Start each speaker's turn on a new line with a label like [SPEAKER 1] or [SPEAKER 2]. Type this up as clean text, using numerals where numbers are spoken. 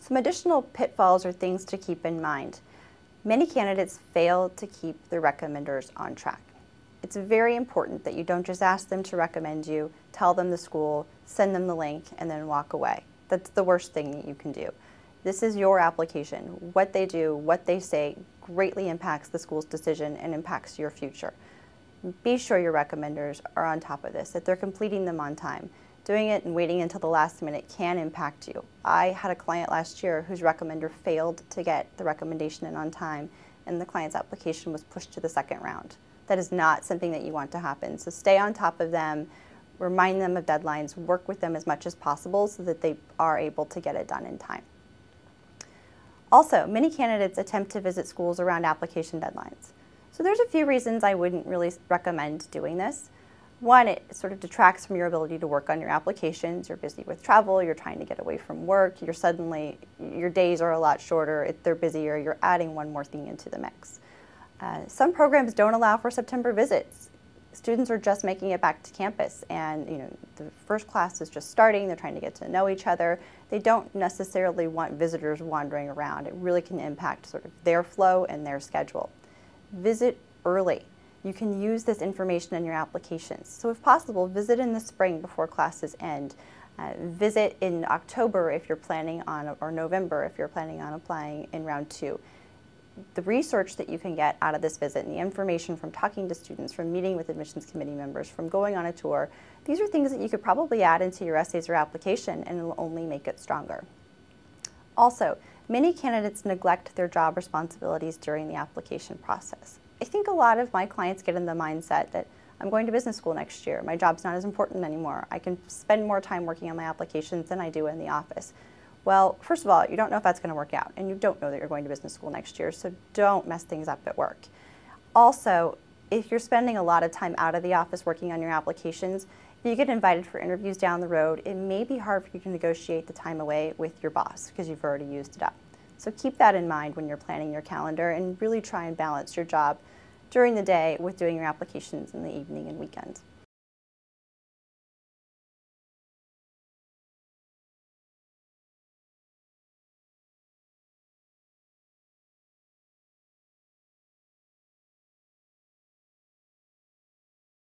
[SPEAKER 1] Some additional pitfalls or things to keep in mind. Many candidates fail to keep their recommenders on track. It's very important that you don't just ask them to recommend you, tell them the school, send them the link, and then walk away. That's the worst thing that you can do. This is your application. What they do, what they say greatly impacts the school's decision and impacts your future. Be sure your recommenders are on top of this, that they're completing them on time. Doing it and waiting until the last minute can impact you. I had a client last year whose recommender failed to get the recommendation in on time, and the client's application was pushed to the second round. That is not something that you want to happen. So stay on top of them, remind them of deadlines, work with them as much as possible so that they are able to get it done in time. Also, many candidates attempt to visit schools around application deadlines. So there's a few reasons I wouldn't really recommend doing this. One, it sort of detracts from your ability to work on your applications. You're busy with travel, you're trying to get away from work, your days are a lot shorter, they're busier, you're adding one more thing into the mix. Some programs don't allow for September visits. Students are just making it back to campus, and the first class is just starting, they're trying to get to know each other. They don't necessarily want visitors wandering around. It really can impact sort of their flow and their schedule. Visit early. You can use this information in your applications. So if possible, visit in the spring before classes end. Visit in October if you're planning on, or November if you're planning on applying in round 2. The research that you can get out of this visit and the information from talking to students, from meeting with admissions committee members, from going on a tour, these are things that you could probably add into your essays or application, and it will only make it stronger. Also, many candidates neglect their job responsibilities during the application process. I think a lot of my clients get in the mindset that I'm going to business school next year, my job's not as important anymore, I can spend more time working on my applications than I do in the office. Well, first of all, you don't know if that's going to work out, and you don't know that you're going to business school next year, so don't mess things up at work. Also, if you're spending a lot of time out of the office working on your applications, if you get invited for interviews down the road, it may be hard for you to negotiate the time away with your boss because you've already used it up. So keep that in mind when you're planning your calendar, and really try and balance your job during the day with doing your applications in the evening and weekends.